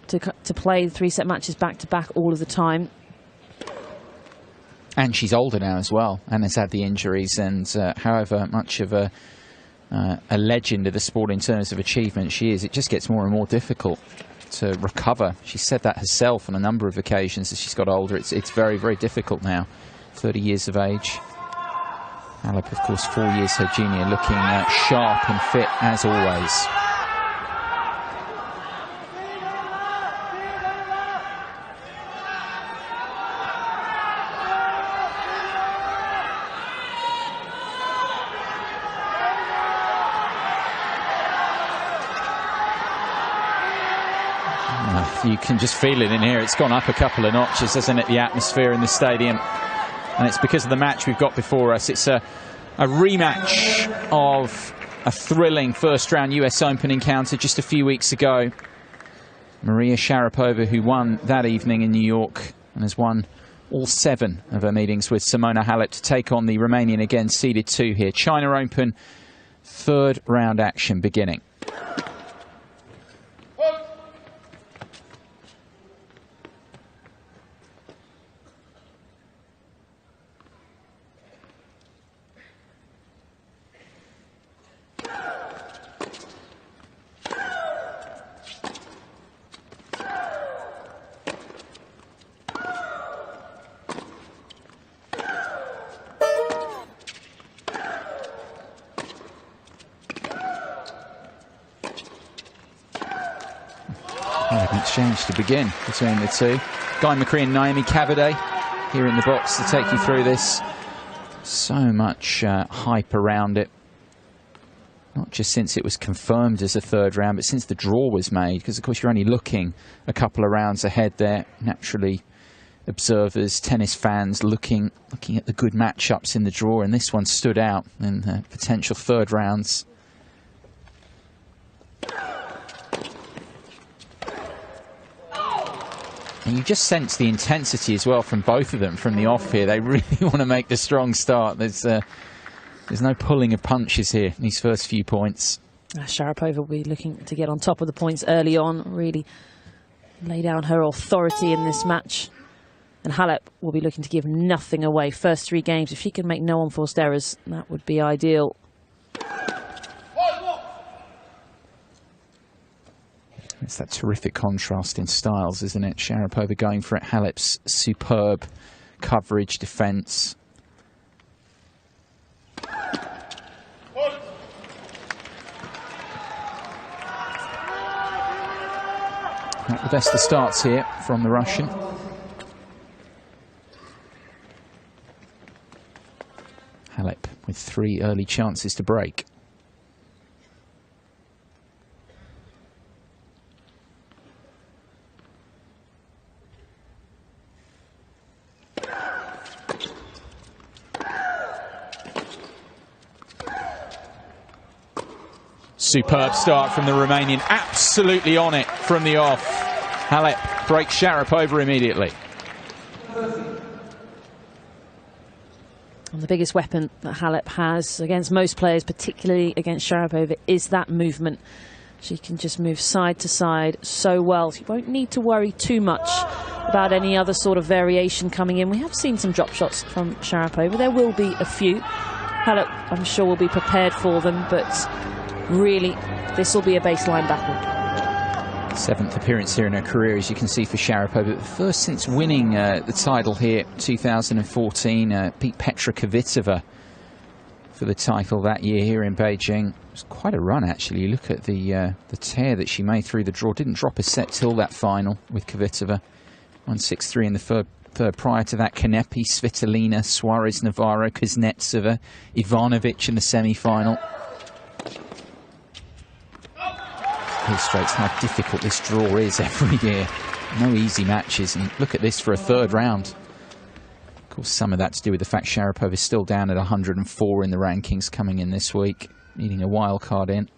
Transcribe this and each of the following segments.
to play the 3-set matches back to back all of the time. And she's older now as well, and has had the injuries. And however much of a legend of the sport in terms of achievement she is, it just gets more and more difficult to recover. She said that herself on a number of occasions as she's got older. It's very, very difficult now. 30 years of age. Halep, of course, 4 years her junior, looking sharp and fit as always. You can just feel it in here. It's gone up a couple of notches, hasn't it, the atmosphere in the stadium? And it's because of the match we've got before us. It's a rematch of a thrilling first-round US Open encounter just a few weeks ago. Maria Sharapova, who won that evening in New York and has won all 7 of her meetings with Simona Halep, to take on the Romanian, again seeded 2 here. China Open, 3rd round action beginning. An exchange to begin between the two. Guy McCree and Naomi Cavaday here in the box to take you through this. So much hype around it. Not just since it was confirmed as a 3rd round, but since the draw was made. Because, of course, you're only looking a couple of rounds ahead there. Naturally, observers, tennis fans looking at the good matchups in the draw. And this one stood out in the potential 3rd rounds. And you just sense the intensity as well from both of them from the off here. They really want to make the strong start. There's no pulling of punches here in these first few points. Sharapova will be looking to get on top of the points early on, really lay down her authority in this match. And Halep will be looking to give nothing away. First 3 games, if she can make no unforced errors, that would be ideal. It's that terrific contrast in styles, isn't it? Sharapova going for it. Halep's superb coverage, defence. Not the best of starts here from the Russian. Halep with 3 early chances to break. Superb start from the Romanian, absolutely on it from the off. Halep breaks Sharapova immediately. And the biggest weapon that Halep has against most players, particularly against Sharapova, is that movement. She can just move side to side so well. She won't need to worry too much about any other sort of variation coming in. We have seen some drop shots from Sharapova. There will be a few. Halep, I'm sure, will be prepared for them, but really, this will be a baseline battle. 7th appearance here in her career, as you can see, for Sharapova. First since winning the title here 2014, beat Petra Kvitova for the title that year here in Beijing. It was quite a run, actually. You look at the tear that she made through the draw. Didn't drop a set till that final with Kvitova. 1-6-3 in the third. Prior to that, Kanepi, Svitolina, Suarez, Navarro, Kuznetsova, Ivanovic in the semi-final. Illustrates how difficult this draw is every year. No easy matches, and look at this for a 3rd round. Of course, some of that to do with the fact Sharapova is still down at 104 in the rankings coming in this week, needing a wild card in.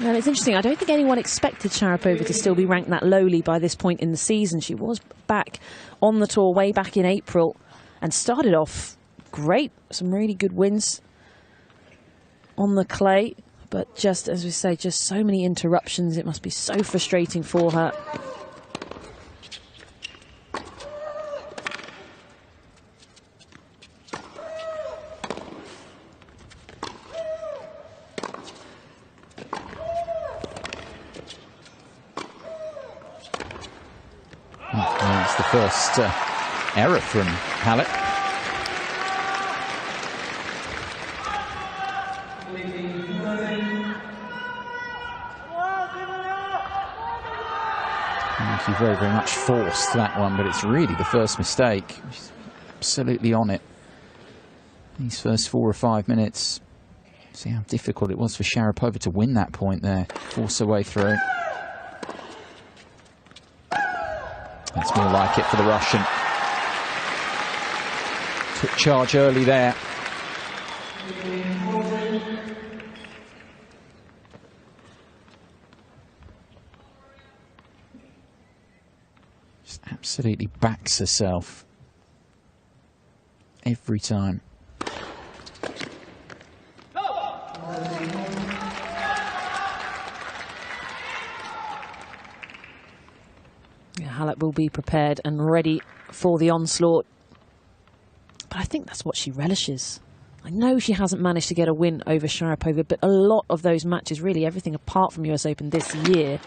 Well, it's interesting. I don't think anyone expected Sharapova to still be ranked that lowly by this point in the season. She was back on the tour way back in April and started off great. Some really good wins on the clay. But just, as we say, just so many interruptions. It must be so frustrating for her. It's the first error from Halep. She very, very much forced that one, but it's really the first mistake. She's absolutely on it. These first 4 or 5 minutes. See how difficult it was for Sharapova to win that point there. Force her way through. That's more like it for the Russian. Took charge early there. Just absolutely backs herself every time. Halep will be prepared and ready for the onslaught. But I think that's what she relishes. I know she hasn't managed to get a win over Sharapova, but a lot of those matches, really everything apart from US Open this year,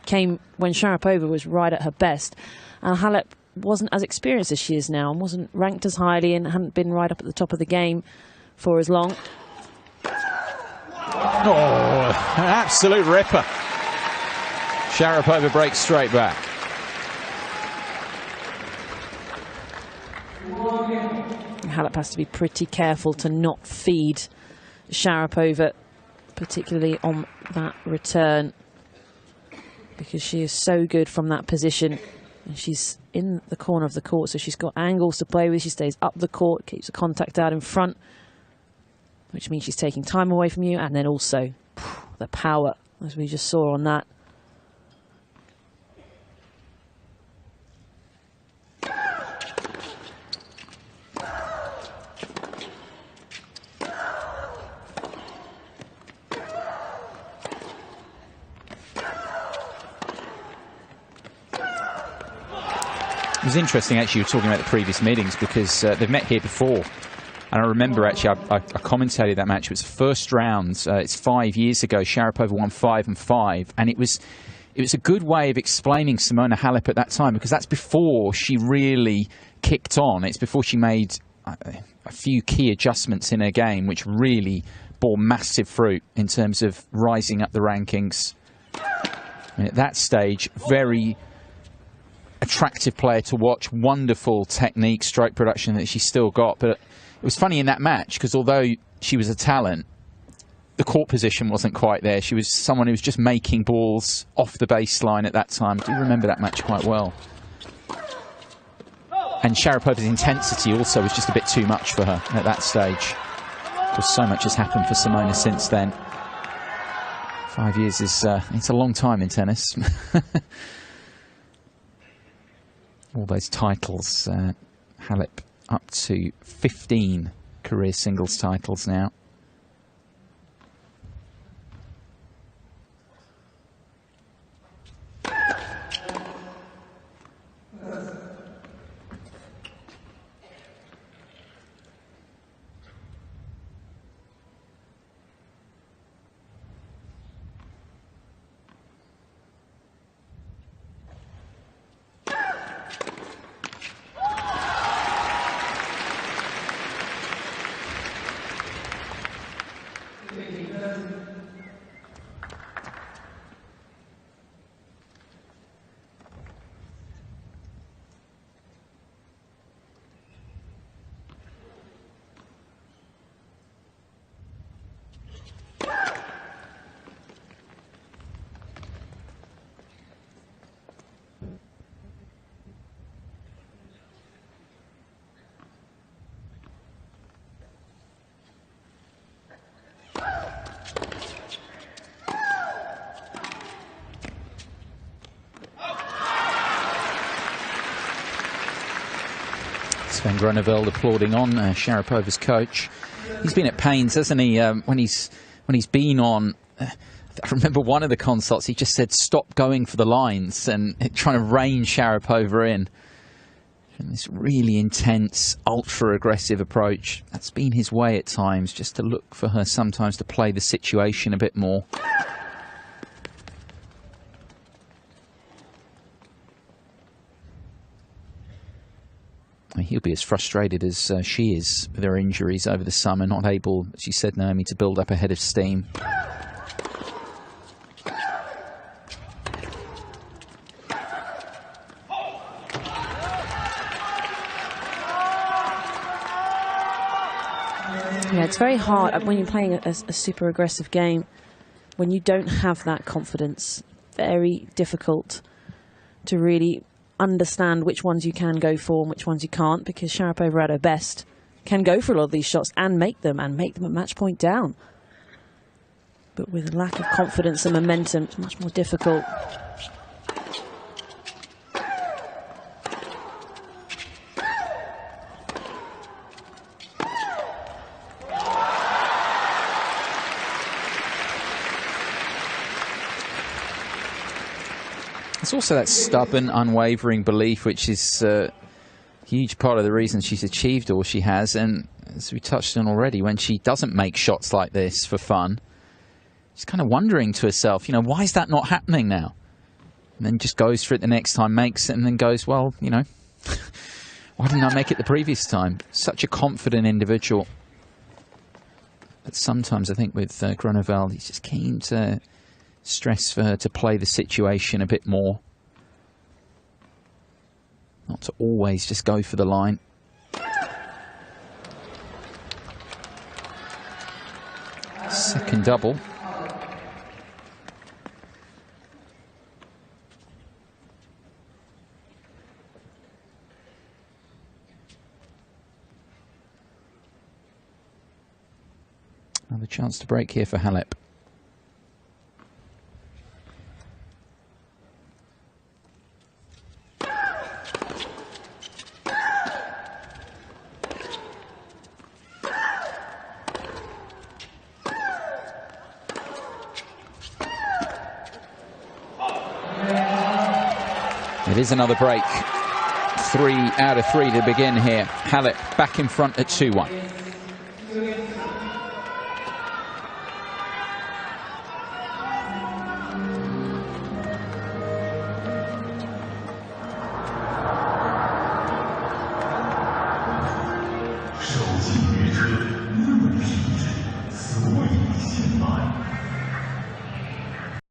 came when Sharapova was right at her best. And Halep wasn't as experienced as she is now and wasn't ranked as highly and hadn't been right up at the top of the game for as long. Oh, an absolute ripper. Sharapova breaks straight back. Halep has to be pretty careful to not feed Sharapova, particularly on that return, because she is so good from that position. And she's in the corner of the court, so she's got angles to play with. She stays up the court, keeps the contact out in front, which means she's taking time away from you. And then also the power, as we just saw on that. It was interesting, actually, you were talking about the previous meetings, because they've met here before. And I remember, actually, I commentated that match. It was the first round. It's 5 years ago. Sharapova won 5-5. And it was a good way of explaining Simona Halep at that time, because that's before she really kicked on. It's before she made a few key adjustments in her game, which really bore massive fruit in terms of rising up the rankings. And at that stage, very attractive player to watch, wonderful technique, stroke production that she's still got. But it was funny in that match, because although she was a talent, the court position wasn't quite there. She was someone who was just making balls off the baseline at that time. I do remember that match quite well. And Sharapova's intensity also was just a bit too much for her at that stage. Because so much has happened for Simona since then. 5 years is it's a long time in tennis. All those titles. Halep up to 15 career singles titles now. Sven Groeneveld applauding on Sharapova's coach. He's been at pains, hasn't he, when he's been on. I remember one of the consults, he just said, stop going for the lines and trying to rein Sharapova in. And this really intense, ultra-aggressive approach. That's been his way at times, just to look for her sometimes to play the situation a bit more. He'll be as frustrated as she is with her injuries over the summer, not able, as you said, Naomi, to build up a head of steam. Yeah, it's very hard when you're playing a super aggressive game, when you don't have that confidence. Very difficult to really understand which ones you can go for and which ones you can't, because Sharapova at her best can go for a lot of these shots and make them at match point down. But with a lack of confidence and momentum, it's much more difficult. It's also that stubborn, unwavering belief, which is a huge part of the reason she's achieved all she has. And as we touched on already, when she doesn't make shots like this for fun, she's kind of wondering to herself, you know, why is that not happening now? And then just goes for it the next time, makes it, and then goes, well, you know, why didn't I make it the previous time? Such a confident individual. But sometimes I think with Groeneveld, he's just keen to stress for her to play the situation a bit more. Not to always just go for the line. Second double. Another chance to break here for Halep. It is another break. 3 out of 3 to begin here. Halep back in front at 2-1. Show